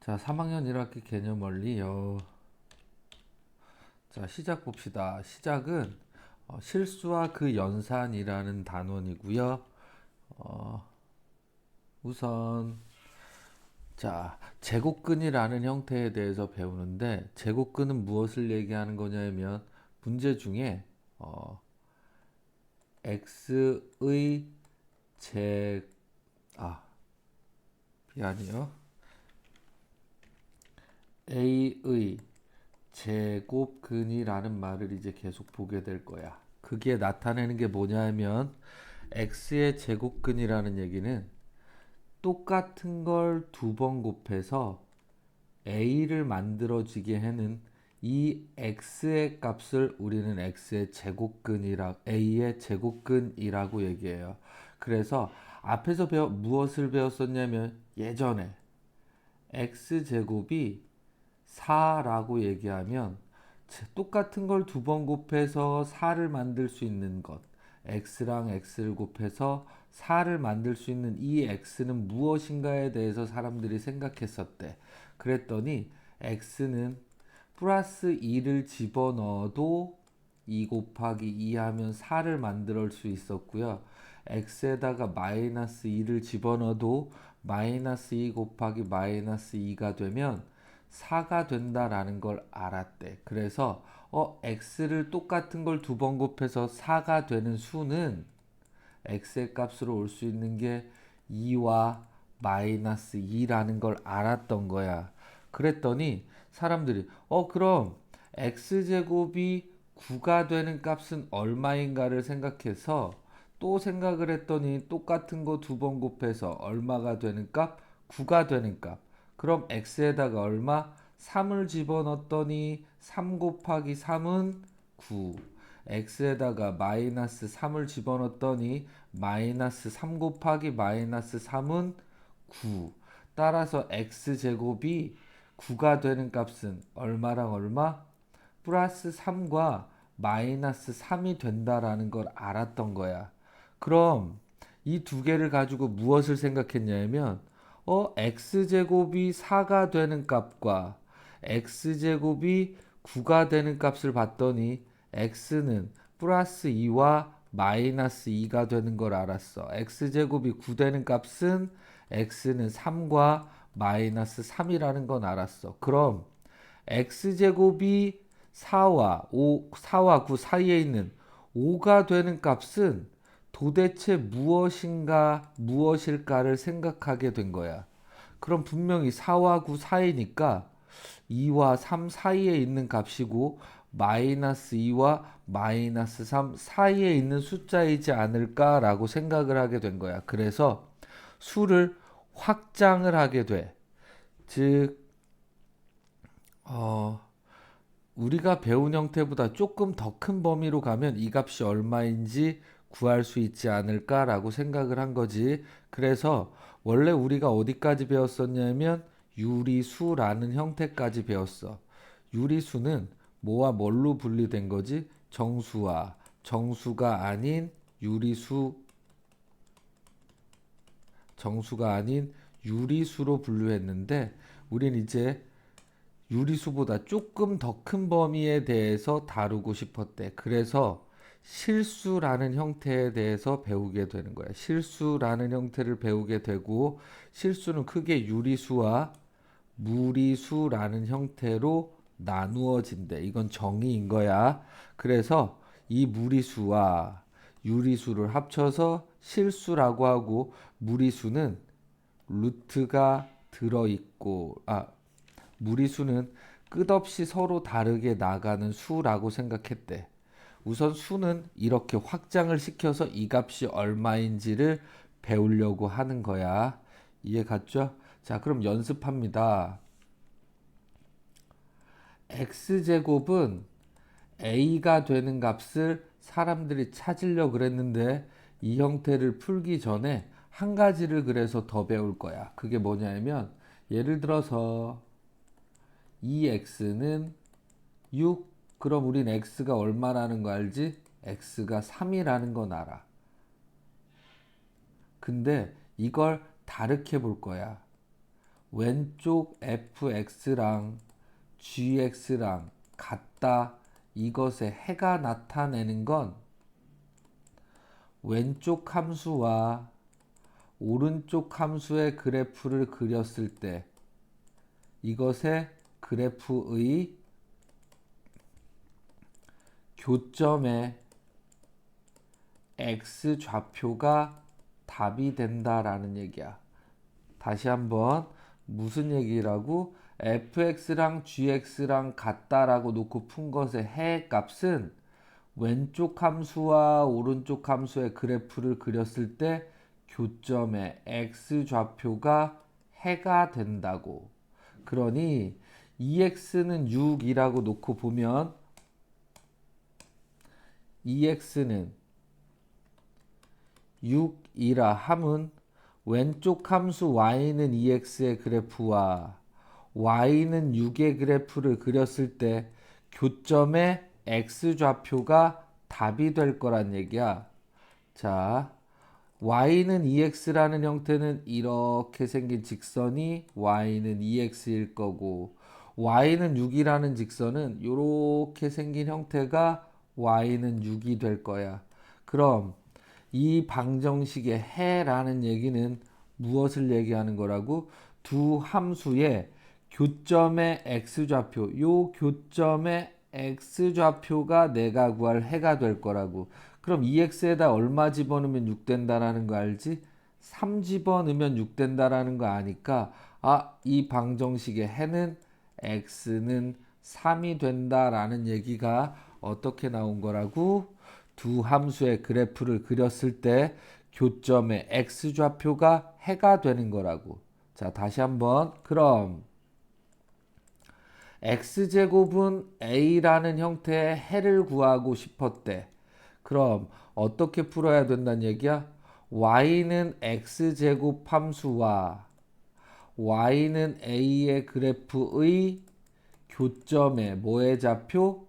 자, 3학년 1학기 개념 원리요. 자, 시작 봅시다. 시작은 실수와 그 연산이라는 단원이고요. 어, 우선 자, 제곱근이라는 형태에 대해서 배우는데 제곱근은 무엇을 얘기하는 거냐면 문제 중에 x의 제 아, 미안해요. a의 제곱근이라는 말을 이제 계속 보게 될 거야. 그게 나타내는 게 뭐냐면 x의 제곱근이라는 얘기는 똑같은 걸 두 번 곱해서 a를 만들어지게 하는 이 x의 값을 우리는 x의 제곱근이라 a의 제곱근이라고 얘기해요. 그래서 앞에서 무엇을 배웠었냐면 예전에 x제곱이 4라고 얘기하면 똑같은 걸 두 번 곱해서 4를 만들 수 있는 것, x랑 x를 곱해서 4를 만들 수 있는 이 x는 무엇인가에 대해서 사람들이 생각했었대. 그랬더니 x는 플러스 2를 집어넣어도 2 곱하기 2 하면 4를 만들 수 있었고요. x에다가 마이너스 2를 집어넣어도 마이너스 2 곱하기 마이너스 2가 되면 4가 된다라는 걸 알았대. 그래서 x를 똑같은 걸 두 번 곱해서 4가 되는 수는 x의 값으로 올 수 있는 게 2와 마이너스 2라는 걸 알았던 거야. 그랬더니 사람들이 그럼 x제곱이 9가 되는 값은 얼마인가를 생각해서 또 생각을 했더니 똑같은 거 두 번 곱해서 얼마가 되는 값? 9가 되는 값. 그럼 x에다가 얼마? 3을 집어넣었더니 3 곱하기 3은 9. x에다가 마이너스 3을 집어넣었더니 마이너스 3 곱하기 마이너스 3은 9. 따라서 x제곱이 9가 되는 값은 얼마랑 얼마? 플러스 3과 마이너스 3이 된다라는 걸 알았던 거야. 그럼 이 두 개를 가지고 무엇을 생각했냐면 x제곱이 4가 되는 값과 x제곱이 9가 되는 값을 봤더니 x는 플러스 2와 마이너스 2가 되는 걸 알았어. x제곱이 9 되는 값은 x는 3과 마이너스 3이라는 건 알았어. 그럼 x제곱이 4와 9 사이에 있는 5가 되는 값은 도대체 무엇일까를 생각하게 된 거야. 그럼 분명히 4와 9 사이니까 2와 3 사이에 있는 값이고 마이너스 2와 마이너스 3 사이에 있는 숫자이지 않을까라고 생각을 하게 된 거야. 그래서 수를 확장을 하게 돼. 즉, 어, 우리가 배운 형태보다 조금 더 큰 범위로 가면 이 값이 얼마인지 구할 수 있지 않을까라고 생각을 한 거지. 그래서 원래 우리가 어디까지 배웠었냐면 유리수라는 형태까지 배웠어. 유리수는 뭐와 뭘로 분리된 거지? 정수와 정수가 아닌 유리수, 정수가 아닌 유리수로 분류했는데 우린 이제 유리수보다 조금 더 큰 범위에 대해서 다루고 싶었대. 그래서 실수라는 형태에 대해서 배우게 되는 거야. 실수라는 형태를 배우게 되고 실수는 크게 유리수와 무리수라는 형태로 나누어진대. 이건 정의인 거야. 그래서 이 무리수와 유리수를 합쳐서 실수라고 하고 무리수는 루트가 들어있고 무리수는 끝없이 서로 다르게 나가는 수라고 생각했대. 우선 수는 이렇게 확장을 시켜서 이 값이 얼마인지를 배우려고 하는 거야. 이해 갔죠? 자, 그럼 연습합니다. x제곱은 a가 되는 값을 사람들이 찾으려고 그랬는데 이 형태를 풀기 전에 한 가지를 그래서 더 배울 거야. 그게 뭐냐면 예를 들어서 이 x는 6. 그럼 우린 x가 얼마라는 거 알지? x가 3이라는 건 알아. 근데 이걸 다르게 볼 거야. 왼쪽 fx랑 gx랑 같다. 이것의 해가 나타내는 건 왼쪽 함수와 오른쪽 함수의 그래프를 그렸을 때 이것의 그래프의 교점의 x 좌표가 답이 된다라는 얘기야. 다시 한번 무슨 얘기라고? fx랑 gx랑 같다라고 놓고 푼 것의 해 값은 왼쪽 함수와 오른쪽 함수의 그래프를 그렸을 때 교점의 x 좌표가 해가 된다고. 그러니 2x는 6이라고 놓고 보면 2x는 6이라 함은 왼쪽 함수 y는 2x의 그래프와 y는 6의 그래프를 그렸을 때 교점의 x 좌표가 답이 될 거란 얘기야. 자, y는 2x라는 형태는 이렇게 생긴 직선이 y는 2x일 거고 y는 6이라는 직선은 이렇게 생긴 형태가 y는 6이 될 거야. 그럼 이 방정식의 해라는 얘기는 무엇을 얘기하는 거라고? 두 함수의 교점의 x좌표, 요 교점의 x좌표가 내가 구할 해가 될 거라고. 그럼 2x에다 얼마 집어넣으면 6 된다라는 거 알지? 3 집어넣으면 6 된다라는 거 아니까 이 방정식의 해는 x는 3이 된다라는 얘기가 어떻게 나온 거라고? 두 함수의 그래프를 그렸을 때 교점의 x좌표가 해가 되는 거라고. 자, 다시 한번. 그럼 x제곱은 a라는 형태의 해를 구하고 싶었대. 그럼 어떻게 풀어야 된다는 얘기야? y는 x제곱 함수와 y는 a의 그래프의 교점의 뭐의 좌표?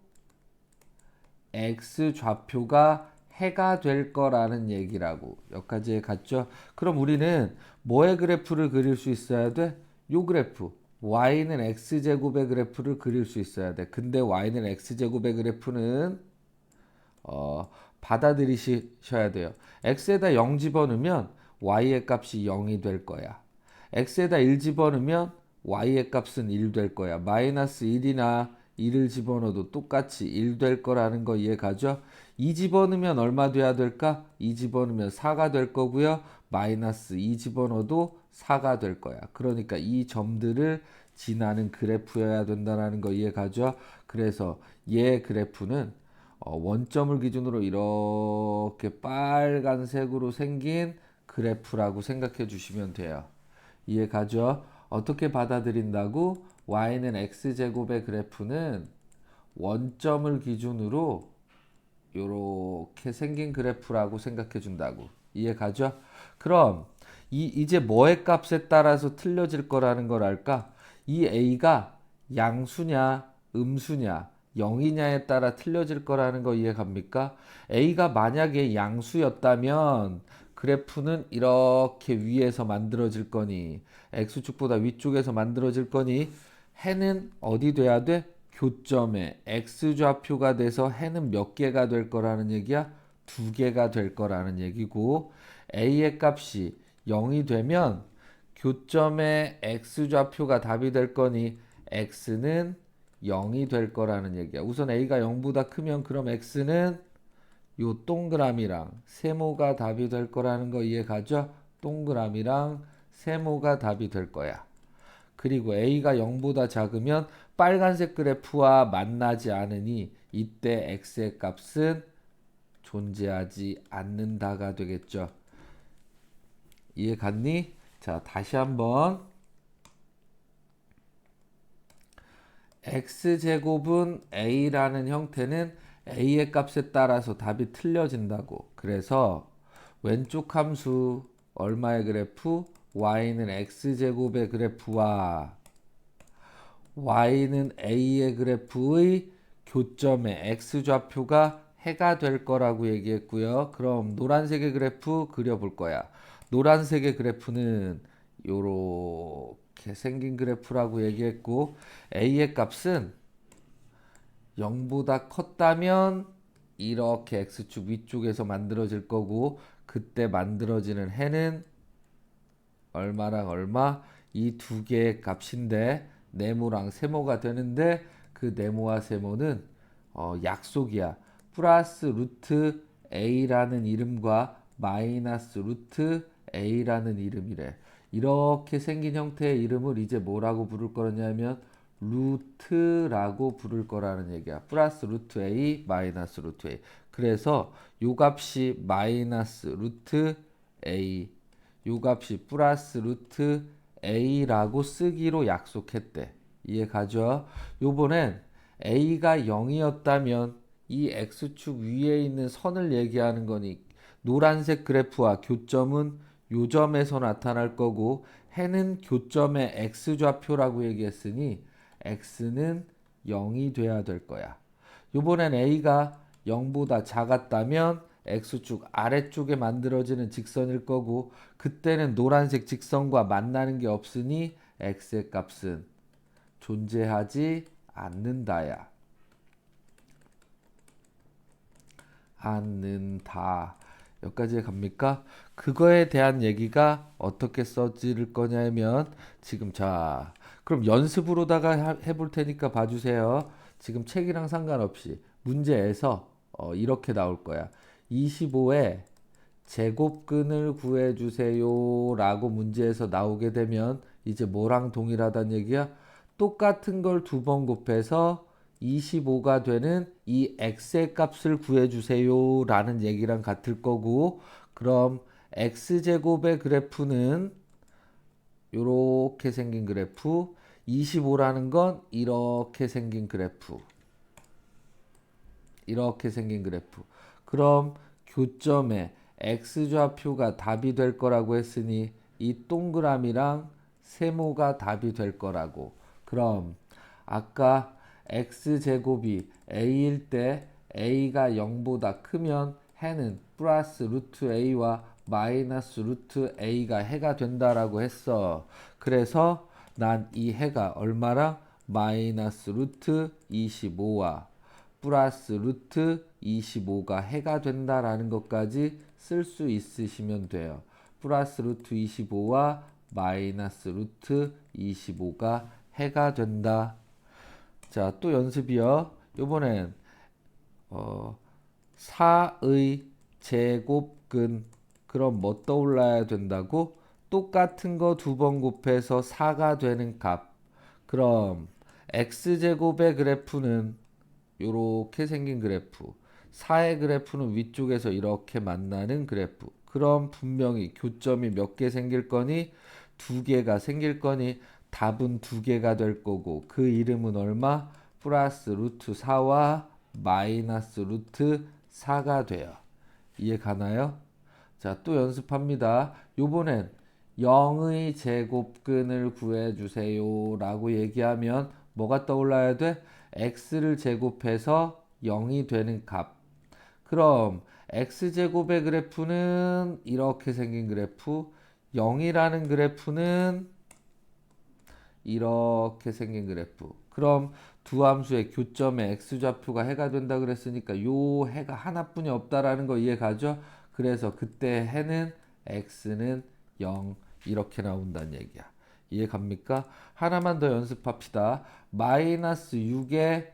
x 좌표가 해가 될 거라는 얘기라고. 여기까지 갔죠? 그럼 우리는 뭐의 그래프를 그릴 수 있어야 돼? 요 그래프. y는 x제곱의 그래프를 그릴 수 있어야 돼. 근데 y는 x제곱의 그래프는 받아들이셔야 돼요. x에다 0 집어넣으면 y의 값이 0이 될 거야. x에다 1 집어넣으면 y의 값은 1 될 거야. 마이너스 1이나 1을 집어넣어도 똑같이 1 될 거라는 거 이해가죠? 2 집어넣으면 얼마 돼야 될까? 2 집어넣으면 4가 될 거고요. 마이너스 2 집어넣어도 4가 될 거야. 그러니까 이 점들을 지나는 그래프여야 된다는 거 이해가죠? 그래서 얘 그래프는 원점을 기준으로 이렇게 빨간색으로 생긴 그래프라고 생각해 주시면 돼요. 이해가죠? 어떻게 받아들인다고? y는 x제곱의 그래프는 원점을 기준으로 이렇게 생긴 그래프라고 생각해 준다고. 이해가죠? 그럼 이제 뭐의 값에 따라서 틀려질 거라는 걸 알까? 이 a가 양수냐 음수냐 0이냐에 따라 틀려질 거라는 거 이해갑니까? a가 만약에 양수였다면 그래프는 이렇게 위에서 만들어질 거니 x축보다 위쪽에서 만들어질 거니 해는 어디 돼야 돼? 교점에 x좌표가 돼서 해는 몇 개가 될 거라는 얘기야? 2개가 될 거라는 얘기고 a의 값이 0이 되면 교점의 x좌표가 답이 될 거니 x는 0이 될 거라는 얘기야. 우선 a가 0보다 크면 그럼 x는 요 동그라미랑 세모가 답이 될 거라는 거 이해가죠? 동그라미랑 세모가 답이 될 거야. 그리고 a가 0보다 작으면 빨간색 그래프와 만나지 않으니 이때 x의 값은 존재하지 않는다가 되겠죠. 이해 갔니? 자, 다시 한번. x제곱은 a라는 형태는 a의 값에 따라서 답이 틀려진다고. 그래서 왼쪽 함수 얼마의 그래프? y는 x제곱의 그래프와 y는 a의 그래프의 교점의 x좌표가 해가 될 거라고 얘기했고요. 그럼 노란색의 그래프 그려볼 거야. 노란색의 그래프는 이렇게 생긴 그래프라고 얘기했고 a의 값은 0보다 컸다면 이렇게 x축 위쪽에서 만들어질 거고 그때 만들어지는 해는 얼마랑 얼마 이 두 개의 값인데 네모랑 세모가 되는데 그 네모와 세모는 약속이야. 플러스 루트 a라는 이름과 마이너스 루트 a라는 이름이래. 이렇게 생긴 형태의 이름을 이제 뭐라고 부를 거냐면 루트라고 부를 거라는 얘기야. 플러스 루트 a 마이너스 루트 a. 그래서 요 값이 마이너스 루트 a, 요 값이 플러스 루트 a라고 쓰기로 약속했대. 이해가죠? 요번엔 a가 0이었다면 이 x축 위에 있는 선을 얘기하는 거니 노란색 그래프와 교점은 요 점에서 나타날 거고 해는 교점의 x좌표라고 얘기했으니 x는 0이 돼야 될 거야. 요번엔 a가 0보다 작았다면 x축 아래쪽에 만들어지는 직선일 거고 그때는 노란색 직선과 만나는 게 없으니 x의 값은 존재하지 않는다야. 않는다. 여기까지 갑니까? 그거에 대한 얘기가 어떻게 써질 거냐면 지금 자 그럼 연습으로다가 해볼 테니까 봐주세요. 지금 책이랑 상관없이 문제에서 이렇게 나올 거야. 25에 제곱근을 구해주세요 라고 문제에서 나오게 되면 이제 뭐랑 동일하다는 얘기야? 똑같은 걸 두 번 곱해서 25가 되는 이 x의 값을 구해주세요 라는 얘기랑 같을 거고 그럼 x제곱의 그래프는 이렇게 생긴 그래프 25라는 건 이렇게 생긴 그래프 이렇게 생긴 그래프 그럼 교점에 x좌표가 답이 될 거라고 했으니 이 동그라미랑 세모가 답이 될 거라고 그럼 아까 x제곱이 a일 때 a가 0보다 크면 해는 플러스 루트 a와 마이너스 루트 a가 해가 된다라고 했어. 그래서 난 이 해가 얼마랑 마이너스 루트 25와 플러스 루트 25가 해가 된다라는 것까지 쓸 수 있으시면 돼요. 플러스 루트 25와 마이너스 루트 25가 해가 된다. 자, 또 연습이요. 요번엔 4의 제곱근 그럼 뭐 떠올라야 된다고? 똑같은 거 두 번 곱해서 4가 되는 값. 그럼 x제곱의 그래프는 요렇게 생긴 그래프. 4의 그래프는 위쪽에서 이렇게 만나는 그래프. 그럼 분명히 교점이 몇 개 생길 거니? 두 개가 생길 거니 답은 두 개가 될 거고 그 이름은 얼마? 플러스 루트 4와 마이너스 루트 4가 돼요. 이해 가나요? 자, 또 연습합니다. 요번엔 0의 제곱근을 구해주세요 라고 얘기하면 뭐가 떠올라야 돼? x를 제곱해서 0이 되는 값. 그럼 x제곱의 그래프는 이렇게 생긴 그래프 0이라는 그래프는 이렇게 생긴 그래프. 그럼 두 함수의 교점의 x좌표가 해가 된다 그랬으니까 요 해가 하나뿐이 없다라는 거 이해가죠? 그래서 그때 해는 x는 0 이렇게 나온다는 얘기야. 이해 갑니까? 하나만 더 연습합시다. 마이너스 6의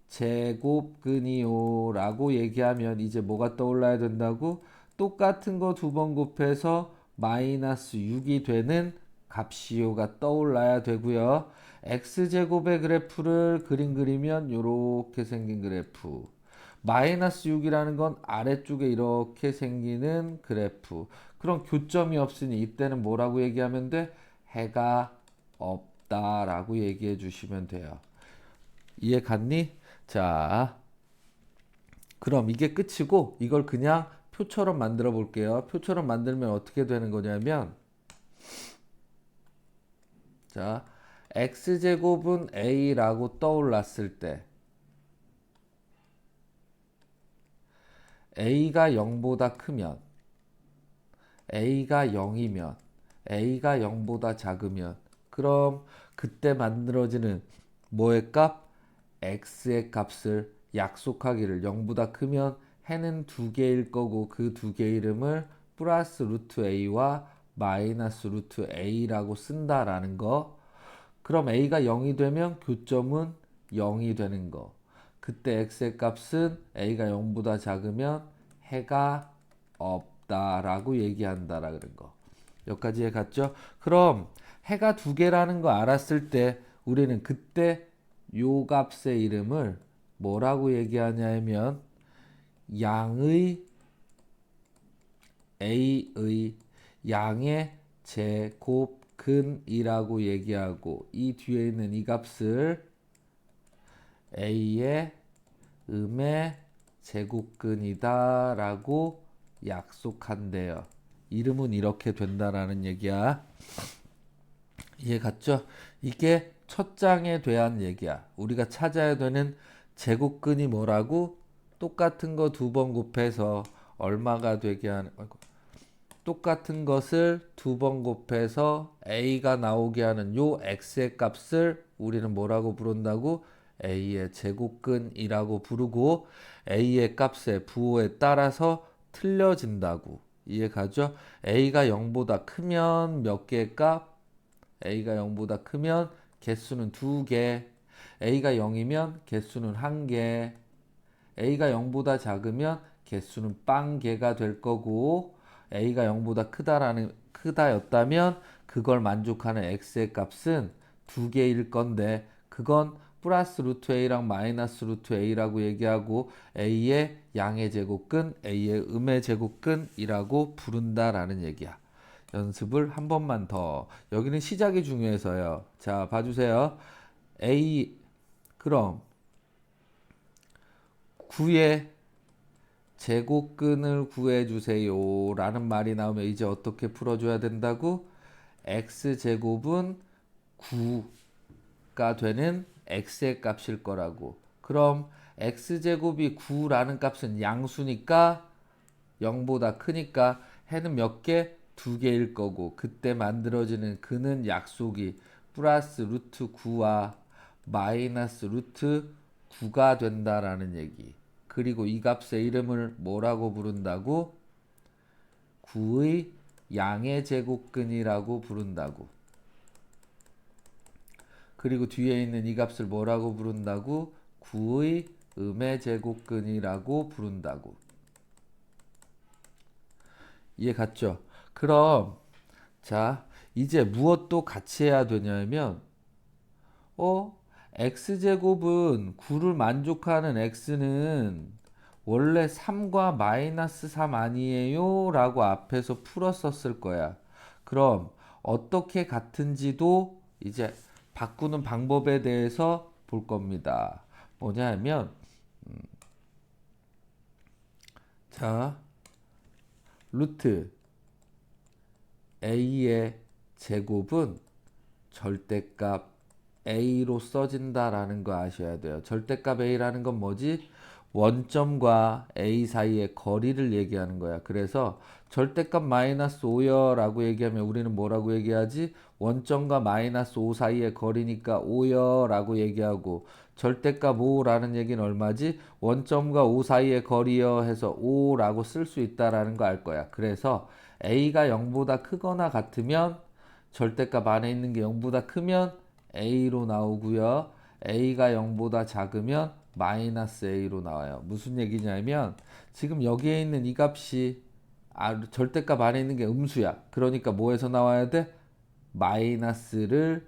제곱근이요 라고 얘기하면 이제 뭐가 떠올라야 된다고? 똑같은 거 두 번 곱해서 마이너스 6이 되는 값이요가 떠올라야 되고요. x제곱의 그래프를 그리면 이렇게 생긴 그래프. 마이너스 6이라는 건 아래쪽에 이렇게 생기는 그래프. 그럼 교점이 없으니 이때는 뭐라고 얘기하면 돼? 해가 없다라고 얘기해 주시면 돼요. 이해 갔니? 자, 그럼 이게 끝이고 이걸 그냥 표처럼 만들어 볼게요. 표처럼 만들면 어떻게 되는 거냐면 자, x제곱은 a라고 떠올랐을 때 a가 0보다 크면 a가 0이면 a가 0보다 작으면 그럼 그때 만들어지는 뭐의 값? x의 값을 약속하기를 0보다 크면 해는 두 개일 거고 그 두 개 이름을 플러스 루트 a와 마이너스 루트 a라고 쓴다라는 거. 그럼 a가 0이 되면 교점은 0이 되는 거. 그때 x의 값은 a가 0보다 작으면 해가 없다라고 얘기한다라 그런 거. 여기까지 갔죠? 그럼 해가 두 개라는 거 알았을 때 우리는 그때 요 값의 이름을 뭐라고 얘기하냐면 양의 a의 양의 제곱근이라고 얘기하고 이 뒤에 있는 이 값을 a의 음의 제곱근이다 라고 약속한대요. 이름은 이렇게 된다라는 얘기야. 이해 갔죠? 이게 첫 장에 대한 얘기야. 우리가 찾아야 되는 제곱근이 뭐라고? 똑같은 거 두 번 곱해서 얼마가 되게 하는, 똑같은 것을 두 번 곱해서 a가 나오게 하는 요 x의 값을 우리는 뭐라고 부른다고? a의 제곱근이라고 부르고 a의 값의 부호에 따라서 틀려진다고. 이해 가죠? a가 0보다 크면 몇 개의 값? a가 0보다 크면 개수는 2개, a가 0이면 개수는 1개, a가 0보다 작으면 개수는 빵개가 될 거고 a가 0보다 크다였다면 그걸 만족하는 x의 값은 2개일 건데 그건 플러스 루트 a랑 마이너스 루트 a라고 얘기하고 a의 양의 제곱근, a의 음의 제곱근이라고 부른다라는 얘기야. 연습을 한 번만 더. 여기는 시작이 중요해서요. 자, 봐주세요. A 그럼 9의 제곱근을 구해주세요 라는 말이 나오면 이제 어떻게 풀어줘야 된다고? x제곱은 9가 되는 x의 값일 거라고. 그럼 x제곱이 9라는 값은 양수니까 0보다 크니까 해는 몇 개? 2개일 거고 그때 만들어지는 근은 약속이 플러스 루트 9와 마이너스 루트 9가 된다라는 얘기. 그리고 이 값의 이름을 뭐라고 부른다고? 9의 양의 제곱근이라고 부른다고. 그리고 뒤에 있는 이 값을 뭐라고 부른다고? 9의 음의 제곱근이라고 부른다고. 이해 갔죠? 그럼 자 이제 무엇도 같이 해야 되냐면 x제곱은 9를 만족하는 x는 원래 3과 마이너스 3 아니에요? 라고 앞에서 풀었었을 거야. 그럼 어떻게 같은지도 이제 바꾸는 방법에 대해서 볼 겁니다. 뭐냐 하면 자 루트 a의 제곱은 절대값 a로 써진다라는 거 아셔야 돼요. 절대값 a라는 건 뭐지? 원점과 a 사이의 거리를 얘기하는 거야. 그래서 절대값 마이너스 5여 라고 얘기하면 우리는 뭐라고 얘기하지? 원점과 마이너스 5 사이의 거리니까 5여 라고 얘기하고 절대값 5라는 얘기는 얼마지? 원점과 5 사이의 거리여 해서 5라고 쓸 수 있다라는 거 알 거야. 그래서 a가 0보다 크거나 같으면 절대값 안에 있는 게 0보다 크면 a로 나오고요. a가 0보다 작으면 마이너스 a로 나와요. 무슨 얘기냐면 지금 여기에 있는 이 값이 절대값 안에 있는 게 음수야. 그러니까 뭐에서 나와야 돼? 마이너스를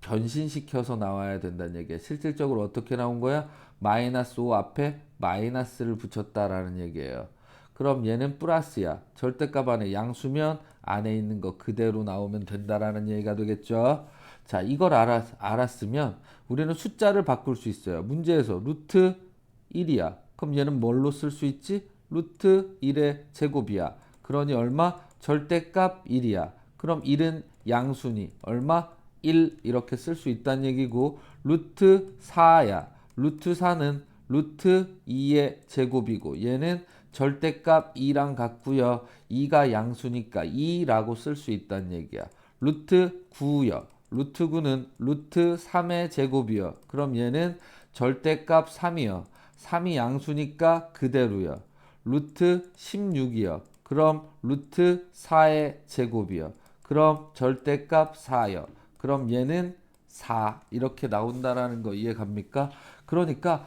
변신시켜서 나와야 된다는 얘기야. 실질적으로 어떻게 나온 거야? 마이너스 5 앞에 마이너스를 붙였다라는 얘기예요. 그럼 얘는 플러스야. 절대값 안에 양수면 안에 있는 거 그대로 나오면 된다라는 얘기가 되겠죠. 자, 이걸 알았으면 우리는 숫자를 바꿀 수 있어요. 문제에서 루트 1이야. 그럼 얘는 뭘로 쓸 수 있지? 루트 1의 제곱이야. 그러니 얼마? 절대값 1이야. 그럼 1은 양수니 얼마? 1 이렇게 쓸 수 있다는 얘기고 루트 4야. 루트 4는 루트 2의 제곱이고 얘는 절대값 2랑 같고요. 2가 양수니까 2라고 쓸 수 있다는 얘기야. 루트 9요. 루트 9는 루트 3의 제곱이요. 그럼 얘는 절대값 3이요. 3이 양수니까 그대로요. 루트 16이요. 그럼 루트 4의 제곱이요. 그럼 절대값 4요. 그럼 얘는 4 이렇게 나온다라는 거 이해 갑니까? 그러니까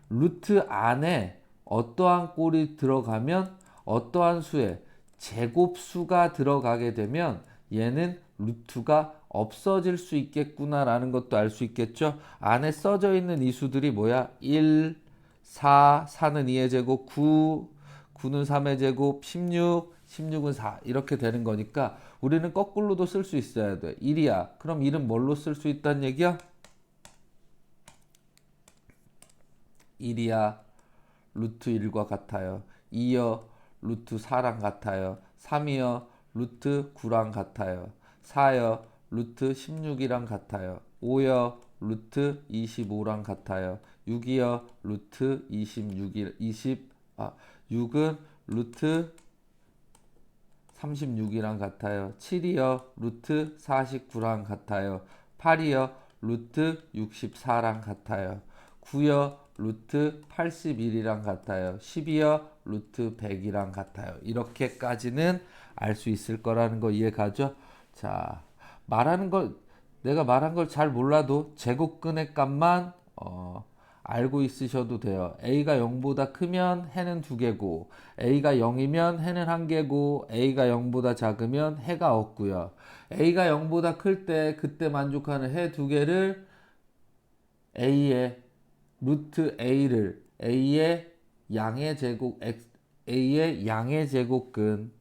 루트 안에 어떠한 꼴이 들어가면 어떠한 수의 제곱수가 들어가게 되면 얘는 루트가 없어질 수 있겠구나라는 것도 알 수 있겠죠. 안에 써져 있는 이 수들이 뭐야? 1, 4, 4는 2의 제곱, 9, 9는 3의 제곱, 16, 16은 4 이렇게 되는 거니까 우리는 거꾸로도 쓸 수 있어야 돼. 1이야. 그럼 1은 뭘로 쓸 수 있다는 얘기야? 1이야. 루트 1과 같아요. 2여 루트 4랑 같아요. 3이여 루트 9랑 같아요. 4여 루트 16이랑 같아요. 5여 루트 25랑 같아요. 6이여 루트 6은 루트 36이랑 같아요. 7이여 루트 49랑 같아요. 8이여 루트 64랑 같아요. 9여 루트 81이랑 같아요. 10이여 루트 100이랑 같아요. 이렇게까지는 알 수 있을 거라는 거 이해가죠? 자, 말하는 걸 내가 말한 걸 잘 몰라도 제곱근의 값만 알고 있으셔도 돼요. a가 0보다 크면 해는 2개고 a가 0이면 해는 1개고 a가 0보다 작으면 해가 없고요. a가 0보다 클 때 그때 만족하는 해 2개를 a의 루트 a를 a의 양의 제곱 a의 양의 제곱근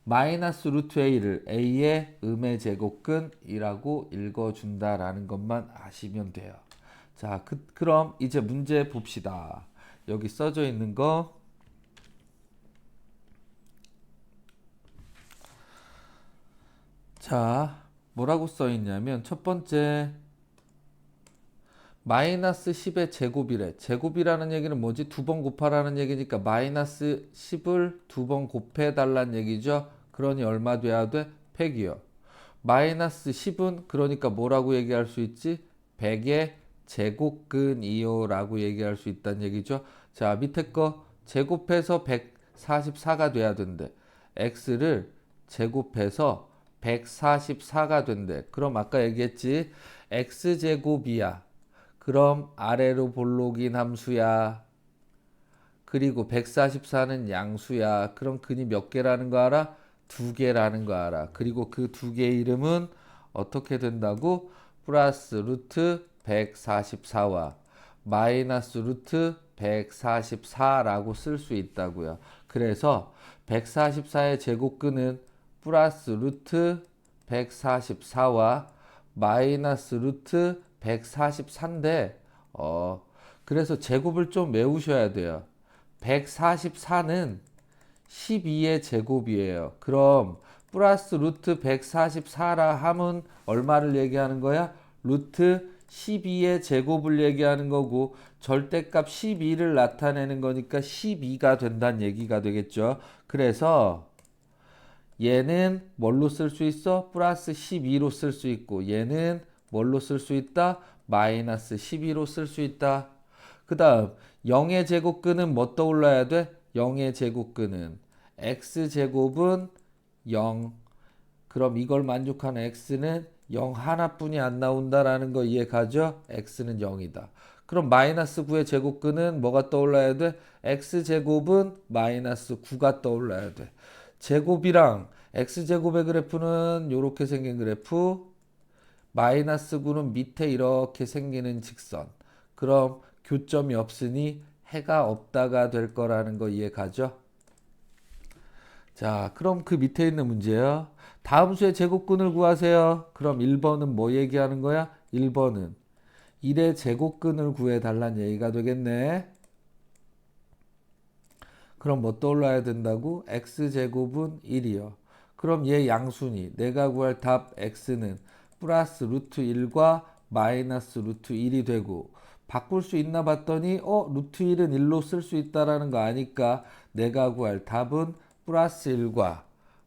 마이너스 루트 a를 a의 음의 제곱근이라고 읽어준다라는 것만 아시면 돼요. 자, 그럼 이제 문제 봅시다. 여기 써져 있는 거 자, 뭐라고 써 있냐면 첫 번째 마이너스 10의 제곱이래. 제곱이라는 얘기는 뭐지? 2번 곱하라는 얘기니까 마이너스 10을 2번 곱해달라는 얘기죠. 그러니 얼마 돼야 돼? 100이요. 마이너스 10은 그러니까 뭐라고 얘기할 수 있지? 100의 제곱근이요 라고 얘기할 수 있다는 얘기죠. 자, 밑에 거 제곱해서 144가 돼야 된대. x를 제곱해서 144가 된대. 그럼 아까 얘기했지? x제곱이야. 그럼 아래로 볼록인 함수야. 그리고 144는 양수야. 그럼 근이 몇 개라는 거 알아? 2개라는 거 알아. 그리고 그 2개의 이름은 어떻게 된다고? 플러스 루트 144와 마이너스 루트 144라고 쓸 수 있다고요. 그래서 144의 제곱근은 플러스 루트 144와 마이너스 루트 144인데 그래서 제곱을 좀 외우셔야 돼요. 144는 12의 제곱이에요. 그럼 플러스 루트 144라 함은 얼마를 얘기하는 거야? 루트 12의 제곱을 얘기하는 거고 절대값 12를 나타내는 거니까 12가 된다는 얘기가 되겠죠. 그래서 얘는 뭘로 쓸 수 있어? 플러스 12로 쓸 수 있고 얘는 뭘로 쓸 수 있다? 마이너스 12로 쓸 수 있다. 그 다음 0의 제곱근은 뭐 떠올라야 돼? 0의 제곱근은 x제곱은 0. 그럼 이걸 만족하는 x는 0 하나뿐이 안 나온다라는 거 이해가죠? x는 0이다. 그럼 마이너스 9의 제곱근은 뭐가 떠올라야 돼? x제곱은 마이너스 9가 떠올라야 돼. 제곱이랑 x제곱의 그래프는 이렇게 생긴 그래프, 마이너스 9는 밑에 이렇게 생기는 직선. 그럼 교점이 없으니 해가 없다가 될 거라는 거 이해가죠? 자, 그럼 그 밑에 있는 문제요. 다음 수의 제곱근을 구하세요. 그럼 1번은 뭐 얘기하는 거야? 1번은 1의 제곱근을 구해달라는 얘기가 되겠네. 그럼 뭐 떠올라야 된다고? x제곱은 1이요. 그럼 얘 양수니 내가 구할 답 x는 플러스 루트 1과 마이너스 루트 1이 되고 바꿀 수 있나 봤더니 루트 1은 1로 쓸 수 있다라는 거 아니까 내가 구할 답은 플러스 1과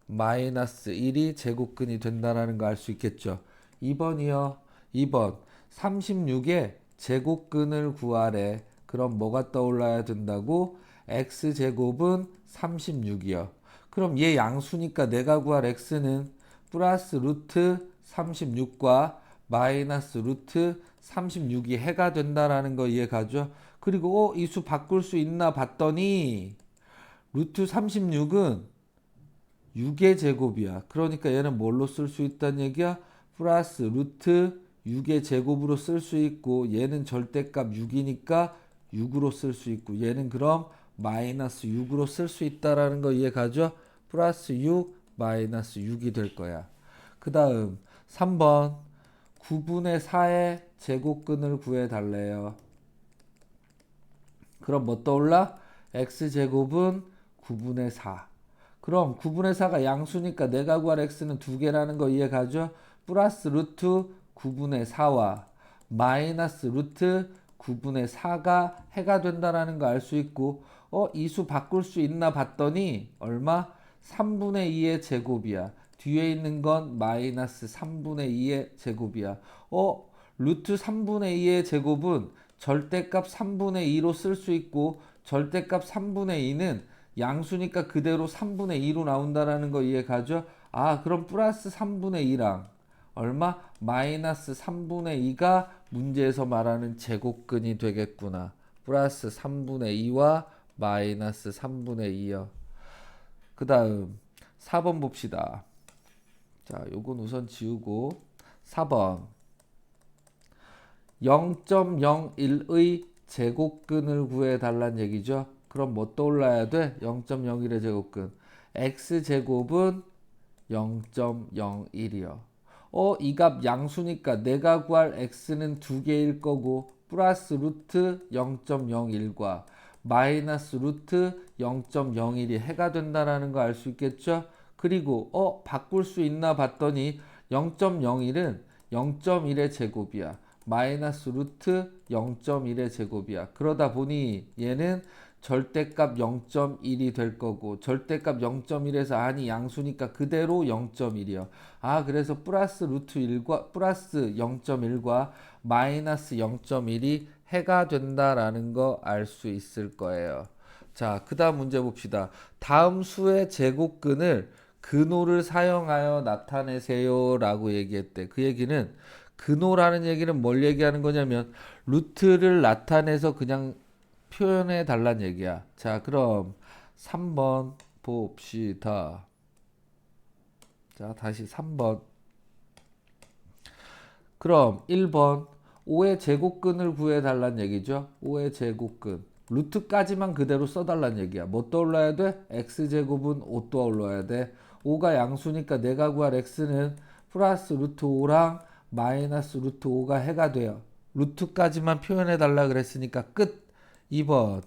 마이너스 1이 제곱근이 된다라는 거 알 수 있겠죠. 2번이요. 2번 36의 제곱근을 구하래. 그럼 뭐가 떠올라야 된다고? x제곱은 36이요. 그럼 얘 양수니까 내가 구할 x는 플러스 루트 36과 마이너스 루트 36이 해가 된다라는 거 이해가죠? 그리고 이 수 바꿀 수 있나 봤더니 루트 36은 6의 제곱이야. 그러니까 얘는 뭘로 쓸 수 있다는 얘기야? 플러스 루트 6의 제곱으로 쓸 수 있고 얘는 절대값 6이니까 6으로 쓸 수 있고 얘는 그럼 마이너스 6으로 쓸 수 있다라는 거 이해가죠? 플러스 6 마이너스 6이 될 거야. 그 다음 3번 9분의 4의 제곱근을 구해달래요. 그럼 뭐 떠올라? x제곱은 9분의 4. 그럼 9분의 4가 양수니까 내가 구할 x는 2개라는 거 이해가죠? 플러스 루트 9분의 4와 마이너스 루트 9분의 4가 해가 된다라는 거 알 수 있고 이 수 바꿀 수 있나 봤더니 얼마? 3분의 2의 제곱이야. 뒤에 있는 건 마이너스 3분의 2의 제곱이야. 루트 3분의 2의 제곱은 절대값 3분의 2로 쓸 수 있고 절대값 3분의 2는 양수니까 그대로 3분의 2로 나온다라는 거 이해가죠? 그럼 플러스 3분의 2랑 얼마? 마이너스 3분의 2가 문제에서 말하는 제곱근이 되겠구나. 플러스 3분의 2와 마이너스 3분의 2요. 그 다음 4번 봅시다. 자, 요건 우선 지우고 4번 0.01의 제곱근을 구해달란 얘기죠. 그럼 뭐 떠올라야 돼? 0.01의 제곱근. x제곱은 0.01이요. 이 값 양수니까 내가 구할 x는 2개일 거고 플러스 루트 0.01과 마이너스 루트 0.01이 해가 된다라는 거 알 수 있겠죠? 그리고 바꿀 수 있나 봤더니 0.01은 0.1의 제곱이야. 마이너스 루트 0.1의 제곱이야. 그러다 보니 얘는 절대값 0.1이 될 거고 절대값 0.1에서 아니 양수니까 그대로 0.1이요. 그래서 플러스 루트 1과 플러스 0.1과 마이너스 0.1이 해가 된다라는 거 알 수 있을 거예요. 자, 그 다음 문제 봅시다. 다음 수의 제곱근을 근호를 사용하여 나타내세요 라고 얘기했대. 그 얘기는 근호라는 얘기는 뭘 얘기하는 거냐면 루트를 나타내서 그냥 표현해 달란 얘기야. 자, 그럼 3번 봅시다. 자, 다시 3번. 그럼 1번 5의 제곱근을 구해 달란 얘기죠. 5의 제곱근. 루트까지만 그대로 써달란 얘기야. 뭐 떠올라야 돼? x제곱은 5 떠올라야 돼. 5가 양수니까 내가 구할 x는 플러스 루트 5랑 마이너스 루트 5가 해가 돼요. 루트까지만 표현해 달라 그랬으니까 끝. 2번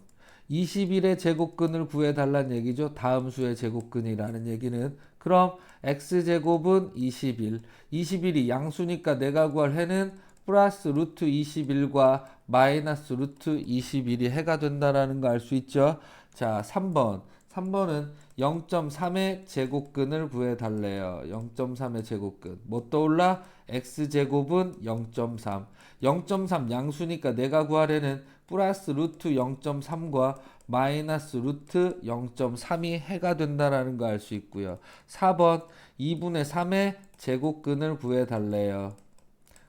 21의 제곱근을 구해달란 얘기죠. 다음 수의 제곱근이라는 얘기는 그럼 x제곱은 21 21이 양수니까 내가 구할 해는 플러스 루트 21과 마이너스 루트 21이 해가 된다라는 거 알 수 있죠. 자, 3번은 0.3의 제곱근을 구해달래요. 0.3의 제곱근. 뭐 떠올라? x제곱은 0.3. 0.3 양수니까 내가 구하려는 플러스 루트 0.3과 마이너스 루트 0.3이 해가 된다라는 거 알 수 있고요. 4번 2분의 3의 제곱근을 구해달래요.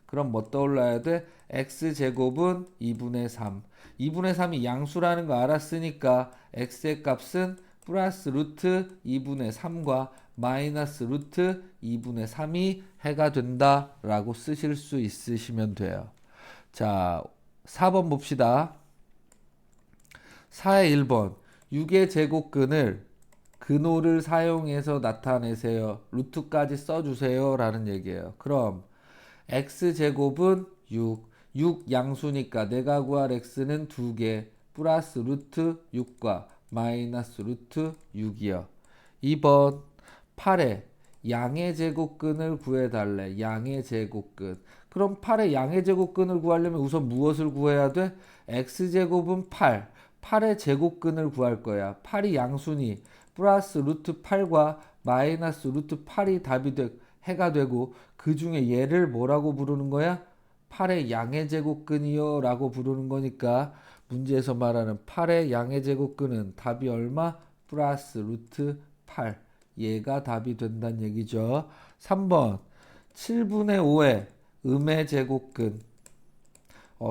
그럼 뭐 떠올라야 돼? x제곱은 2분의 3. 2분의 3이 양수라는 거 알았으니까 x의 값은 플러스 루트 2분의 3과 마이너스 루트 2분의 3이 해가 된다라고 쓰실 수 있으시면 돼요. 자, 4번 봅시다. 4의 1번 6의 제곱근을 근호를 사용해서 나타내세요. 루트까지 써주세요 라는 얘기예요. 그럼 x제곱은 6 양수니까 내가 구할 x는 2개 플러스 루트 6과 마이너스 루트 6이요. 2번 8의 양의 제곱근을 구해달래. 양의 제곱근. 그럼 8의 양의 제곱근을 구하려면 우선 무엇을 구해야 돼? x제곱은 8의 제곱근을 구할 거야. 8이 양수니 플러스 루트 8과 마이너스 루트 8이 답이 돼. 해가 되고 그 중에 얘를 뭐라고 부르는 거야? 8의 양의 제곱근이요 라고 부르는 거니까 문제에서 말하는 8의 양의 제곱근은 답이 얼마? 플러스 루트 8. 얘가 답이 된다는 얘기죠. 3번 7분의 5의 음의 제곱근.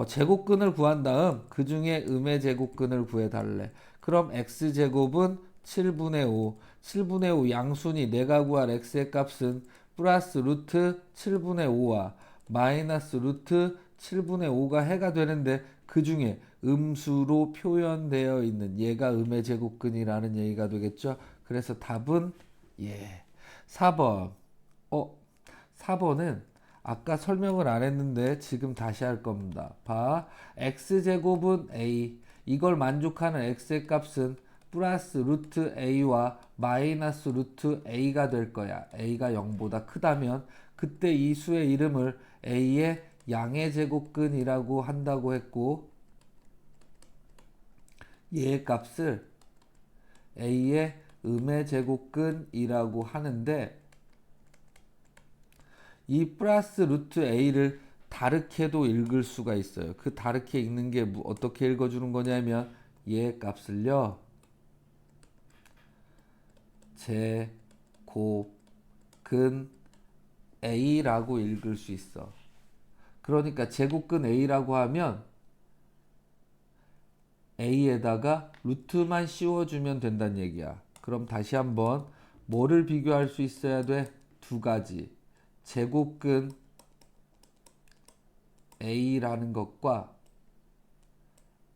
제곱근을 구한 다음 그 중에 음의 제곱근을 구해달래. 그럼 x제곱은 7분의 5. 7분의 5 양순이 내가 구할 x의 값은 플러스 루트 7분의 5와 마이너스 루트 7분의 5가 해가 되는데 그 중에 음수로 표현되어 있는 얘가 음의 제곱근이라는 얘기가 되겠죠. 그래서 답은 예. 4번. 4번은 아까 설명을 안 했는데 지금 다시 할 겁니다. 봐. x제곱은 a. 이걸 만족하는 x의 값은 플러스 루트 a와 마이너스 루트 a가 될 거야. a가 0보다 크다면 그때 이 수의 이름을 a의 양의 제곱근이라고 한다고 했고 얘의 값을 a의 음의 제곱근이라고 하는데 이 플러스 루트 a를 다르게도 읽을 수가 있어요. 그 다르게 읽는 게 어떻게 읽어주는 거냐면 얘 값을요 제곱근 a라고 읽을 수 있어. 그러니까 제곱근 a라고 하면 a에다가 루트만 씌워주면 된다는 얘기야. 그럼 다시 한번 뭐를 비교할 수 있어야 돼? 두 가지. 제곱근 a라는 것과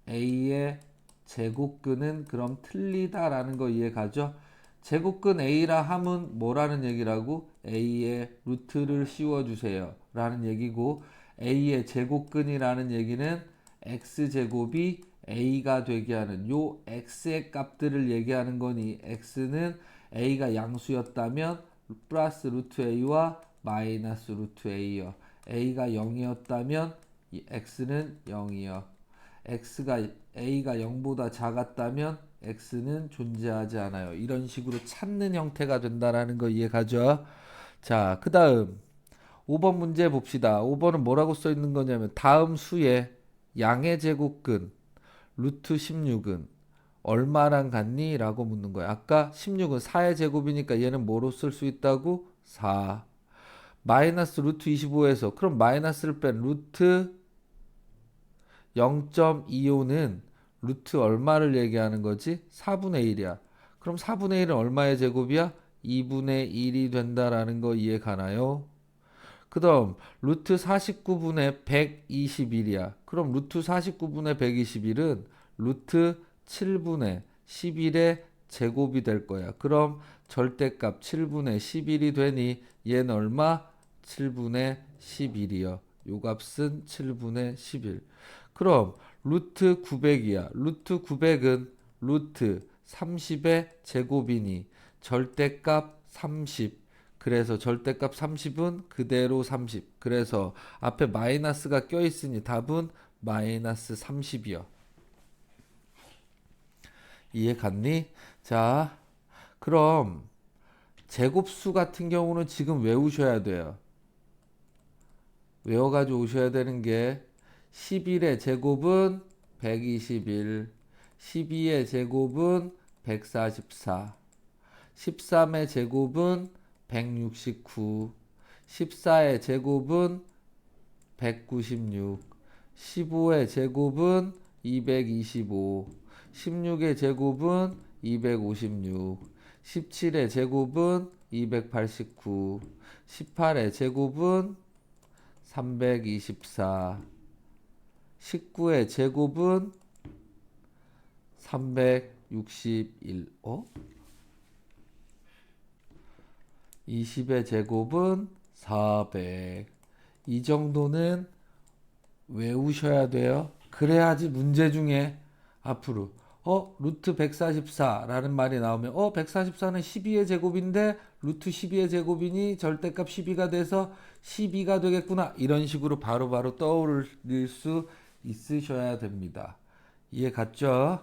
a의 제곱근은 그럼 틀리다라는 거 이해가죠? 제곱근 a라 함은 뭐라는 얘기라고? a의 루트를 씌워주세요 라는 얘기고 a의 제곱근이라는 얘기는 x제곱이 a가 되게 하는 요 x의 값들을 얘기하는 거니 x는 a가 양수였다면 플러스 루트 a와 마이너스 루트 a요. a가 0이었다면 x는 0이요. a가 0보다 작았다면 x는 존재하지 않아요. 이런 식으로 찾는 형태가 된다라는 거 이해가죠? 자, 그 다음 5번 문제 봅시다. 5번은 뭐라고 써 있는 거냐면 다음 수의 양의 제곱근 루트 16은 얼마랑 같니? 라고 묻는 거야. 아까 16은 4의 제곱이니까 얘는 뭐로 쓸 수 있다고? 4. 마이너스 루트 25에서 그럼 마이너스를 뺀 루트 0.25는 루트 얼마를 얘기하는 거지? 4분의 1이야. 그럼 4분의 1은 얼마의 제곱이야? 2분의 1이 된다라는 거 이해 가나요? 그 다음 루트 49분의 121이야. 그럼 루트 49분의 121은 루트 7분의 11의 제곱이 될 거야. 그럼 절대값 7분의 11이 되니 얘는 얼마? 7분의 11이요. 요 값은 7분의 11. 그럼 루트 900이야. 루트 900은 루트 30의 제곱이니 절대값 30. 그래서 절대값 30은 그대로 30. 그래서 앞에 마이너스가 껴있으니 답은 마이너스 30이요. 이해 갔니? 자, 그럼 제곱수 같은 경우는 지금 외우셔야 돼요. 외워가지고 오셔야 되는 게 11의 제곱은 121, 12의 제곱은 144, 13의 제곱은 169, 14의 제곱은 196, 15의 제곱은 225, 16의 제곱은 256, 17의 제곱은 289, 18의 제곱은 324, 19의 제곱은 361, 20의 제곱은 400. 이 정도는 외우셔야 돼요. 그래야지 문제 중에 앞으로 루트 144라는 말이 나오면 144는 12의 제곱인데 루트 12의 제곱이니 절대값 12가 돼서 12가 되겠구나. 이런 식으로 바로바로 떠오를 수 있으셔야 됩니다. 이해 갔죠?